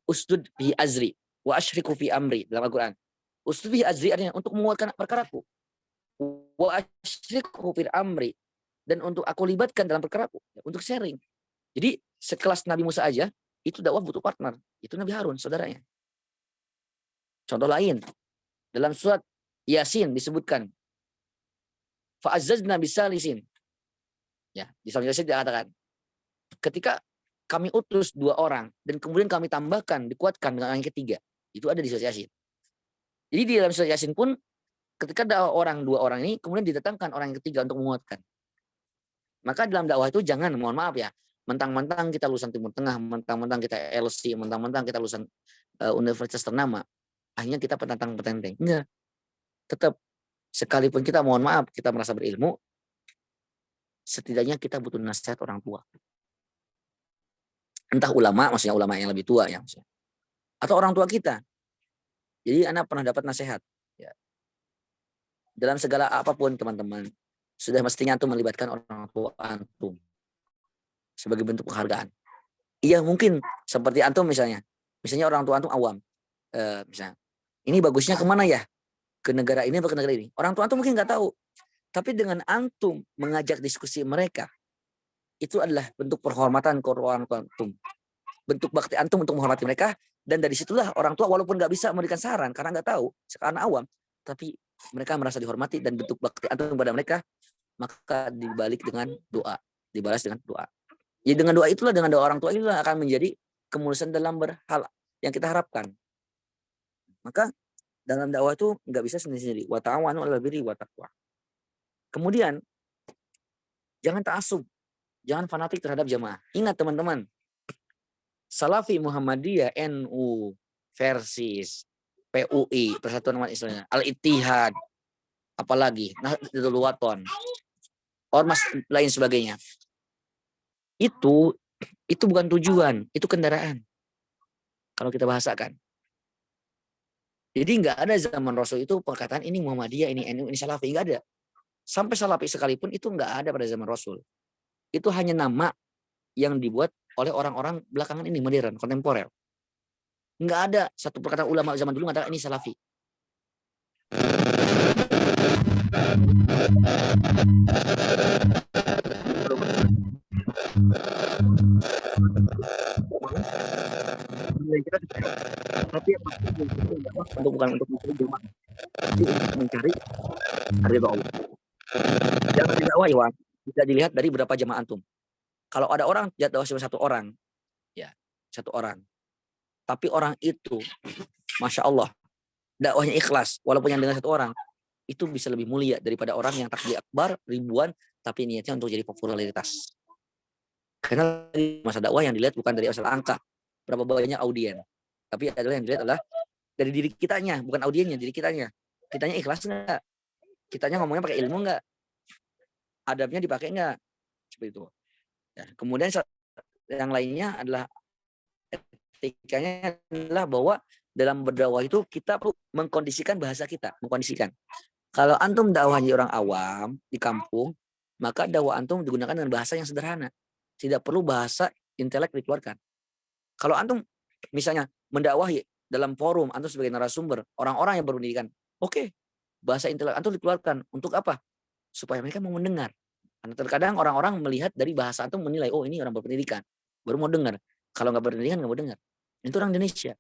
usdud bi azri wa asyriku fi amri dalam Al-Quran. Usdud bi azri artinya untuk menguatkan perkaraku. Wa asyriku fi amri, dan untuk aku libatkan dalam perkaraku, ya, untuk sharing. Jadi sekelas Nabi Musa aja itu dakwah butuh partner. Itu Nabi Harun saudaranya. Contoh lain dalam surat Yasin disebutkan fa'azzazna bisalisin. Ya, di surat Yasin dikatakan ketika kami utus 2 orang dan kemudian kami tambahkan, dikuatkan dengan orang yang ketiga. Itu ada di surat Yasin. Jadi di dalam surat Yasin pun ketika ada 2 orang ini kemudian didatangkan orang yang ketiga untuk menguatkan. Maka dalam dakwah itu jangan, mohon maaf ya, mentang-mentang kita lulusan Timur Tengah, mentang-mentang kita LC, mentang-mentang kita lulusan universitas ternama, akhirnya kita petantang-petenteng. Enggak. Tetap sekalipun kita, mohon maaf, kita merasa berilmu, setidaknya kita butuh nasihat orang tua. Entah ulama, maksudnya ulama yang lebih tua ya, maksudnya. Atau orang tua kita. Jadi anak pernah dapat nasihat. Ya. Dalam segala apapun teman-teman, sudah mestinya antum melibatkan orang tua antum sebagai bentuk penghargaan. Iya mungkin seperti antum misalnya orang tua antum awam, misalnya, ini bagusnya kemana ya? Ke negara ini atau ke negara ini? Orang tua antum mungkin nggak tahu. Tapi dengan antum mengajak diskusi mereka, itu adalah bentuk penghormatan ke orang tua antum. Bentuk bakti antum untuk menghormati mereka. Dan dari situlah orang tua walaupun nggak bisa memberikan saran karena nggak tahu, karena awam, tapi mereka merasa dihormati dan bentuk bakti antum kepada mereka, maka dibalik dengan doa, dibalas dengan doa. Jadi dengan doa itulah, dengan doa orang tua itulah akan menjadi kemulusan dalam berhal yang kita harapkan. Maka Dalam dakwah itu nggak bisa sendiri-sendiri. Wa ta'awanu 'alal birri wa taqwa. Kemudian jangan ta'assub, jangan fanatik terhadap jamaah. Ingat teman-teman, Salafi Muhammadiyah NU versus PUI Persatuan Umat Islam, Al-Ittihad, apalagi Nahdlatul Wathon, ormas lain sebagainya. Itu bukan tujuan, itu kendaraan. Kalau kita bahasakan. Jadi nggak ada zaman Rasul itu perkataan ini Muhammadiyah, ini NU, ini Salafi, nggak ada. Sampai Salafi sekalipun itu nggak ada pada zaman Rasul. Itu hanya nama yang dibuat oleh orang-orang belakangan ini, modern, kontemporer. Nggak ada satu perkataan ulama zaman dulu mengatakan ini Salafi. Tapi untuk bukan untuk mencari jamaah, tapi untuk mencari ridha Allah. Jangan dakwah Iwan, bisa dilihat dari berapa jamaah antum. Kalau ada orang dakwah cuma satu orang, ya satu orang. Tapi orang itu, masya Allah, dakwahnya ikhlas, walaupun yang dengar satu orang, itu bisa lebih mulia daripada orang yang takbir akbar ribuan, tapi niatnya untuk jadi popularitas. Karena masa dakwah yang dilihat bukan dari asal angka, berapa banyak audien, tapi adalah yang dilihat adalah dari diri kitanya, bukan audiennya, diri kitanya. Kitanya ikhlas nggak? Kitanya ngomongnya pakai ilmu nggak? Adabnya dipakai nggak? Seperti itu. Ya, kemudian yang lainnya adalah etikanya adalah bahwa dalam berdakwah itu kita perlu mengkondisikan bahasa kita, mengkondisikan. Kalau antum dakwahnya orang awam di kampung, maka dakwah antum digunakan dengan bahasa yang sederhana. Tidak perlu bahasa intelek dikeluarkan. Kalau antum misalnya mendakwahi dalam forum, antum sebagai narasumber, orang-orang yang berpendidikan, oke, bahasa intelek antum dikeluarkan. Untuk apa? Supaya mereka mau mendengar. Karena terkadang orang-orang melihat dari bahasa antum menilai, oh ini orang berpendidikan, baru mau dengar. Kalau nggak berpendidikan nggak mau dengar. Itu orang Indonesia.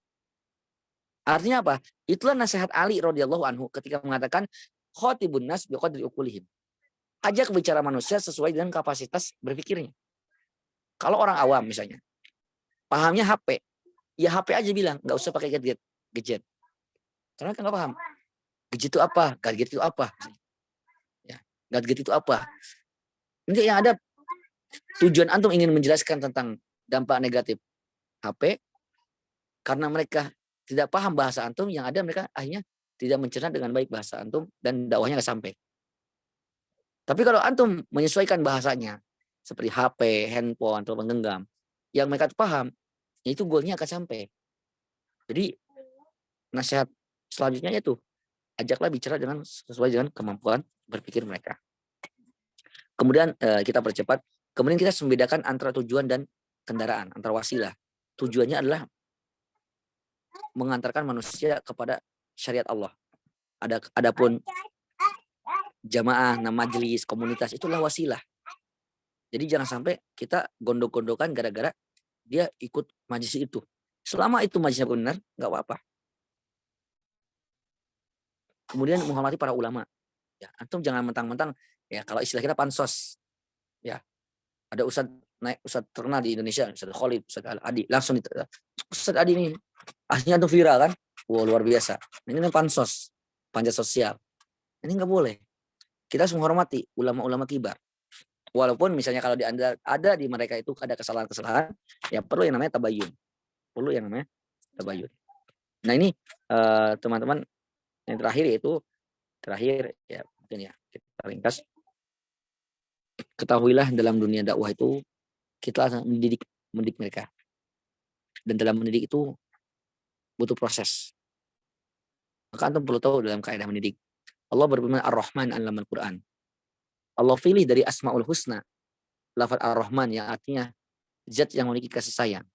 Artinya apa? Itulah nasihat Ali radhiyallahu anhu ketika mengatakan khatibun nas biqadri uqulihim. Ajak bicara manusia sesuai dengan kapasitas berpikirnya. Kalau orang awam misalnya, pahamnya HP, ya HP aja bilang, nggak usah pakai gadget. Karena kan nggak paham. Gadget itu apa? Gadget itu apa? Ya, gadget itu apa? Ini yang ada tujuan antum ingin menjelaskan tentang dampak negatif HP, karena mereka tidak paham bahasa antum, yang ada mereka akhirnya tidak mencerna dengan baik bahasa antum dan dakwahnya nggak sampai. Tapi kalau antum menyesuaikan bahasanya seperti HP, handphone, atau penggenggam, yang mereka paham, itu goalnya akan sampai. Jadi nasihat selanjutnya itu ajaklah bicara dengan sesuai dengan kemampuan berpikir mereka. Kemudian kita percepat. Kemudian kita membedakan antara tujuan dan kendaraan, antara wasilah. Tujuannya adalah mengantarkan manusia kepada syariat Allah. Adapun jamaah, majelis, komunitas itulah wasilah. Jadi jangan sampai kita gondok-gondokan gara-gara dia ikut majelis itu. Selama itu majelisnya benar, nggak apa-apa. Kemudian menghormati para ulama. Ya, antum jangan mentang-mentang, ya kalau istilah kita pansos. Ya, ada Ustadz terkenal di Indonesia, Ustadz Khalid, Ustadz Adi, langsung Ustadz Adi ini aslinya tuh viral kan, wow, luar biasa. Ini pansos, panja sosial. Ini nggak boleh. Kita harus menghormati ulama-ulama kibar. Walaupun misalnya kalau ada di mereka itu ada kesalahan-kesalahan, ya perlu yang namanya tabayun. Perlu yang namanya tabayun. Nah ini teman-teman yang terakhir ya mungkin ya kita ringkas. Ketahuilah dalam dunia dakwah itu kita akan mendidik mereka. Dan dalam mendidik itu butuh proses. Maka antum perlu tahu dalam kaidah mendidik. Allah berfirman Ar-Rahman 'allamal Qur'an. Allah pilih dari Asmaul Husna lafaz Ar-Rahman yang artinya zat yang memiliki kasih sayang.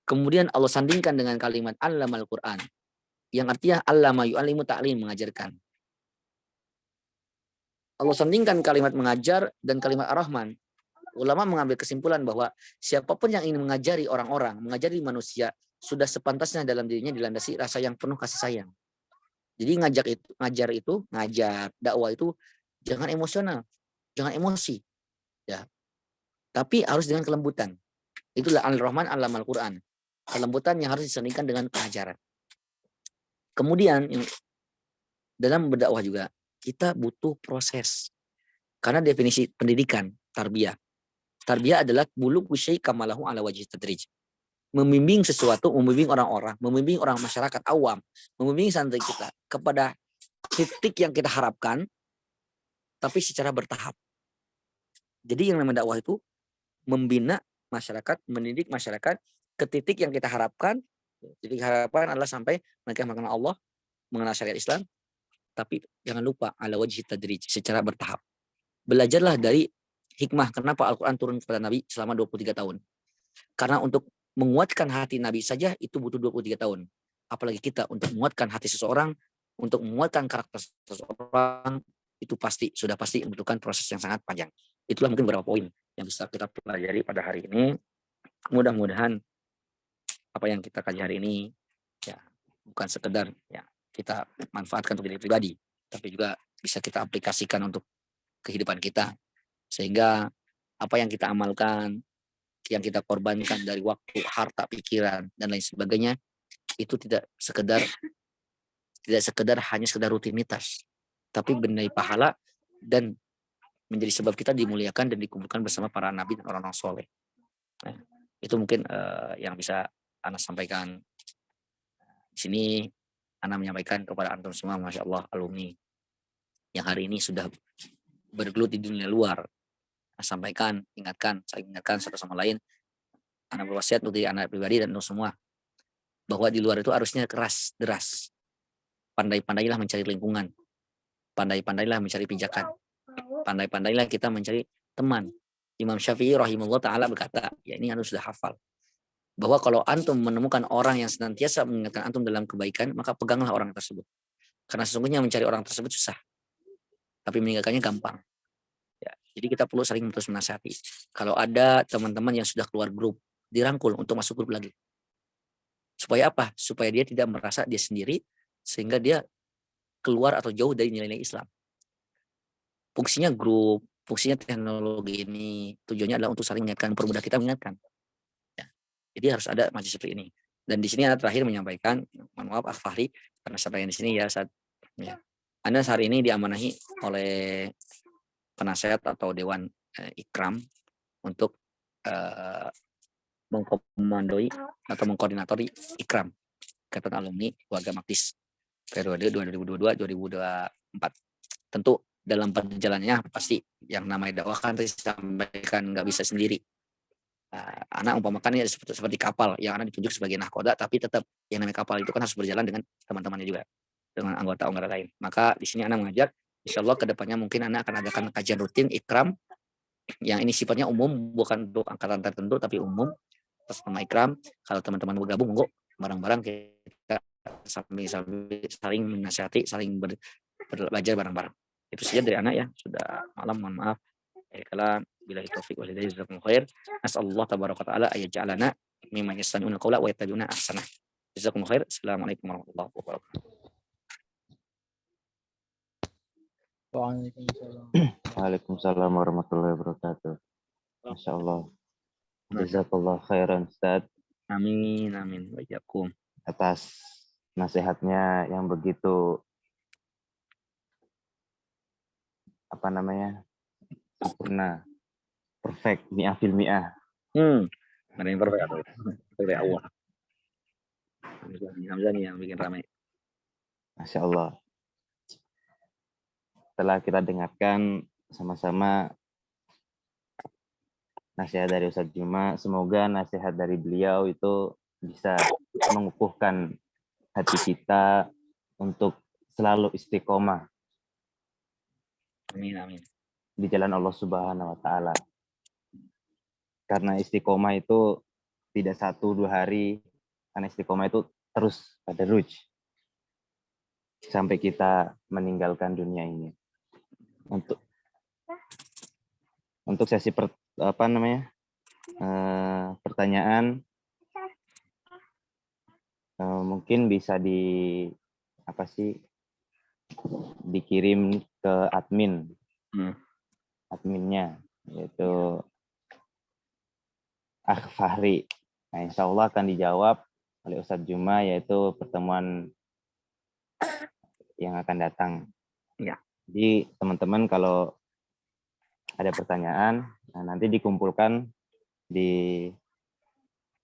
Kemudian Allah sandingkan dengan kalimat Allamal Qur'an yang artinya allama yu'allimu ta'lim, mengajarkan. Allah sandingkan kalimat mengajar dan kalimat Ar-Rahman. Ulama mengambil kesimpulan bahwa siapapun yang ingin mengajari orang-orang, mengajari manusia, sudah sepantasnya dalam dirinya dilandasi rasa yang penuh kasih sayang. Jadi ngajar dakwah itu jangan emosional, jangan emosi, ya. Tapi harus dengan kelembutan. Itulah Al-Rahman 'allamal Qur'an. Kelembutan yang harus disandingkan dengan pengajaran. Kemudian dalam berdakwah juga kita butuh proses. Karena definisi pendidikan tarbiyah. Tarbiyah adalah bulu syai' kamalahu ala wajhi tadrij. Membimbing sesuatu, membimbing orang-orang, membimbing orang masyarakat awam, membimbing santri kita kepada titik yang kita harapkan, tapi secara bertahap. Jadi yang namanya dakwah itu membina masyarakat, mendidik masyarakat ke titik yang kita harapkan. Jadi harapan adalah sampai mereka mengenal Allah, mengenal syariat Islam, tapi jangan lupa ala wajhi tadrij, secara bertahap. Belajarlah dari hikmah kenapa Al-Quran turun kepada Nabi selama 23 tahun. Karena untuk menguatkan hati Nabi saja itu butuh 23 tahun. Apalagi kita untuk menguatkan hati seseorang, untuk menguatkan karakter seseorang, itu sudah pasti membutuhkan proses yang sangat panjang. Itulah mungkin beberapa poin yang bisa kita pelajari pada hari ini. Mudah-mudahan apa yang kita kaji hari ini ya bukan sekedar ya kita manfaatkan untuk diri pribadi, tapi juga bisa kita aplikasikan untuk kehidupan kita, sehingga apa yang kita amalkan, yang kita korbankan dari waktu, harta, pikiran dan lain sebagainya itu tidak sekedar hanya sekedar rutinitas, tapi bernilai pahala dan menjadi sebab kita dimuliakan dan dikumpulkan bersama para nabi dan orang-orang soleh. Nah, itu mungkin yang bisa Ana sampaikan di sini. Ana menyampaikan kepada antum semua, masya Allah, alumni yang hari ini sudah bergelut di dunia luar. Ana sampaikan, saling ingatkan satu sama lain. Ana berwasiat untuk diri Ana pribadi dan untuk semua bahwa di luar itu harusnya keras, deras. Pandai-pandailah mencari lingkungan. Pandai-pandailah mencari pijakan. Pandai-pandailah kita mencari teman. Imam Syafi'i rahimahullah ta'ala berkata, ya ini antum sudah hafal, bahwa kalau antum menemukan orang yang senantiasa mengingatkan antum dalam kebaikan, maka peganglah orang tersebut. Karena sesungguhnya mencari orang tersebut susah, tapi meninggalkannya gampang. Ya, jadi kita perlu saling terus menasihati. Kalau ada teman-teman yang sudah keluar grup, dirangkul untuk masuk grup lagi. Supaya apa? Supaya dia tidak merasa dia sendiri, sehingga dia keluar atau jauh dari nilai-nilai Islam. Fungsinya grup, fungsinya teknologi ini tujuannya adalah untuk saling mengingatkan, mempermudah kita mengingatkan. Ya. Jadi harus ada majelis seperti ini. Dan di sini Anda terakhir menyampaikan, mohon maaf Fahri, karena sampaikan di sini ya saat ya. Anda hari ini diamanahi oleh penasehat atau dewan ikram untuk mengkomandoi atau mengkoordinatori ikram Ikatan Alumni Keluarga Maktis periode 2022-2024. Tentu dalam perjalanannya pasti yang namanya dakwah kan disampaikan nggak bisa sendiri. Anak umpamakan ya seperti kapal yang anak ditunjuk sebagai nahkoda, tapi tetap yang namanya kapal itu kan harus berjalan dengan teman-temannya juga, dengan anggota-anggota lain. Maka di sini anak mengajak, insya Allah kedepannya mungkin anak akan adakan kajian rutin ikram yang ini sifatnya umum, bukan untuk angkatan tertentu tapi umum atas nama ikram. Kalau teman-teman bergabung, monggo bareng-bareng kita saling menasihati, saling belajar bareng-bareng. Itu saja dari anak ya, sudah malam, mohon maaf. Kalam billahi taufiq wal hidayah, jazakumullahu khair. Nasallahu tabaraka wa taala ayaj'alana mimman yastami'una al-qawla wa yattabi'una ahsanah. Jazakumullahu khair. Assalamualaikum warahmatullahi wabarakatuh. Waalaikumsalam warahmatullahi wabarakatuh. Masya Allah. Jazakallah khairan Ustaz. Amin, amin. Wajakum. Atas nasihatnya yang begitu sempurna, perfect, mi'ah fil mi'ah. Ada yang perfect atau dari Allah. Hamzah nih yang bikin ramai. Masya Allah. Setelah kita dengarkan sama-sama nasihat dari Ustadz Juma, semoga nasihat dari beliau itu bisa mengukuhkan hati kita untuk selalu istiqomah. Amin, amin. Di jalan Allah Subhanahu wa Ta'ala. Karena istiqomah itu tidak 1-2 hari, karena istiqomah itu terus tadarruj sampai kita meninggalkan dunia ini. Untuk sesi pertanyaan mungkin bisa dikirim ke adminnya, yaitu Akh Fahri. Nah, insya Allah akan dijawab oleh Ustadz Juma, yaitu pertemuan yang akan datang. Ya. Jadi teman-teman kalau ada pertanyaan, nanti dikumpulkan di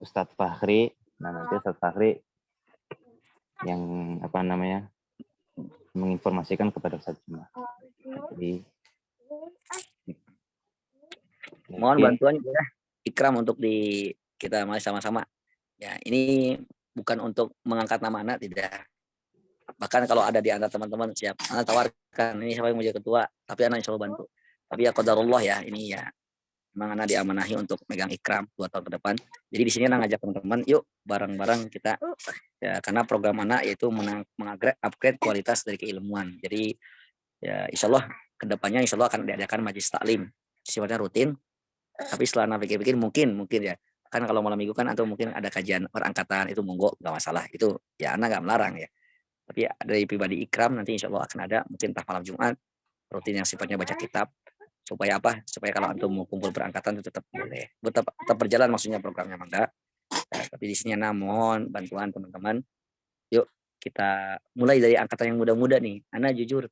Ustadz Fahri. Nah, nanti Ustadz Fahri yang menginformasikan kepada Ustadz Juma. Jadi mohon bantuan ya Ikram untuk kita mulai sama-sama. Ya, ini bukan untuk mengangkat nama anak, tidak. Bahkan kalau ada di antara teman-teman siap, anak tawarkan ini siapa yang mau jadi ketua, tapi anak insya Allah bantu. Tapi ya qadarullah ya, ini ya memang anak diamanahi untuk megang Ikram 2 tahun ke depan. Jadi di sini anak ngajak teman-teman, yuk bareng-bareng kita ya, karena program anak yaitu upgrade kualitas dari keilmuan. Jadi ya insya Allah kedepannya insya Allah akan diadakan majelis taklim, sifatnya rutin. Tapi setelah anak pikir-pikir mungkin ya kan kalau malam minggu kan atau mungkin ada kajian perangkatan itu monggo nggak masalah, itu ya anak nggak melarang ya. Tapi dari pribadi Ikram nanti insya Allah akan ada mungkin entah malam Jumat rutin yang sifatnya baca kitab, supaya apa? Supaya kalau antum mau kumpul berangkatan itu tetap boleh, tetap berjalan maksudnya programnya mangga. Tapi di sini mohon bantuan teman-teman. Yuk kita mulai dari angkatan yang muda-muda nih. Ana jujur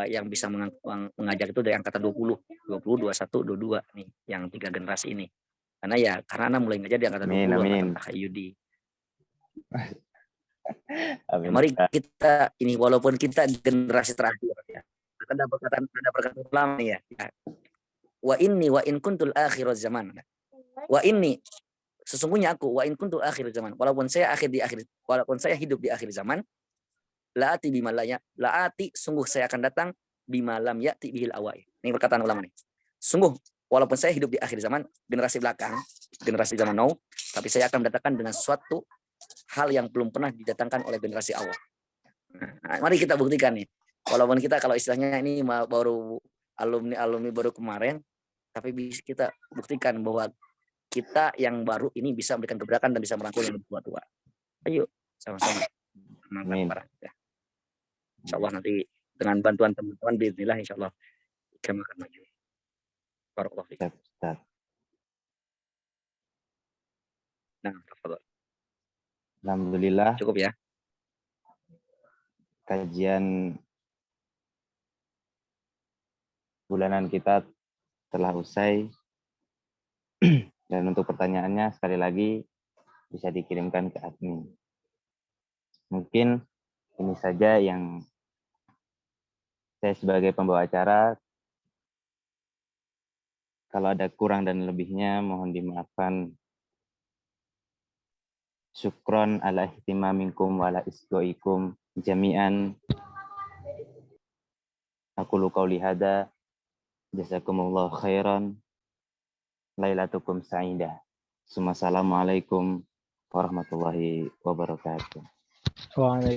yang bisa mengajak itu dari angkatan 20, 21, 22 nih, yang 3 generasi ini. Karena ya karena Ana mulai ngajar di angkatan 20 angkatan Kakak Yudi. Mari kita ini walaupun kita generasi terakhir ya. Ada perkataan lama ya. Wa in kuntul akhir zaman. Wa inni sesungguhnya aku wa in kuntul akhir zaman. Walaupun saya hidup di akhir zaman, laati sungguh saya akan datang bimalam ya'ti bihil awai. Ini perkataan ulama nih. Sungguh walaupun saya hidup di akhir zaman, generasi belakang, generasi zaman now, tapi saya akan mendatangkan dengan suatu hal yang belum pernah didatangkan oleh generasi awal. Nah, mari kita buktikan nih. Walaupun kita kalau istilahnya ini baru alumni baru kemarin, tapi bisa kita buktikan bahwa kita yang baru ini bisa memberikan gebrakan dan bisa merangkul yang tua-tua. Ayo sama-sama. Ya. Insya Allah nanti dengan bantuan teman-teman, bismillah insya Allah kami akan maju. Barakallahu. Nah, alhamdulillah. Cukup ya. Kajian bulanan kita telah usai. Dan untuk pertanyaannya sekali lagi bisa dikirimkan ke admin. Mungkin ini saja yang saya sebagai pembawa acara. Kalau ada kurang dan lebihnya mohon dimaafkan. Syukron ala ihtimaminkum wa ala isgoikum jami'an. Aku qauli hada. Jazakumullah khairan. Lailatukum sa'idah. Assalamualaikum warahmatullahi wabarakatuh. Waalaikumsalam.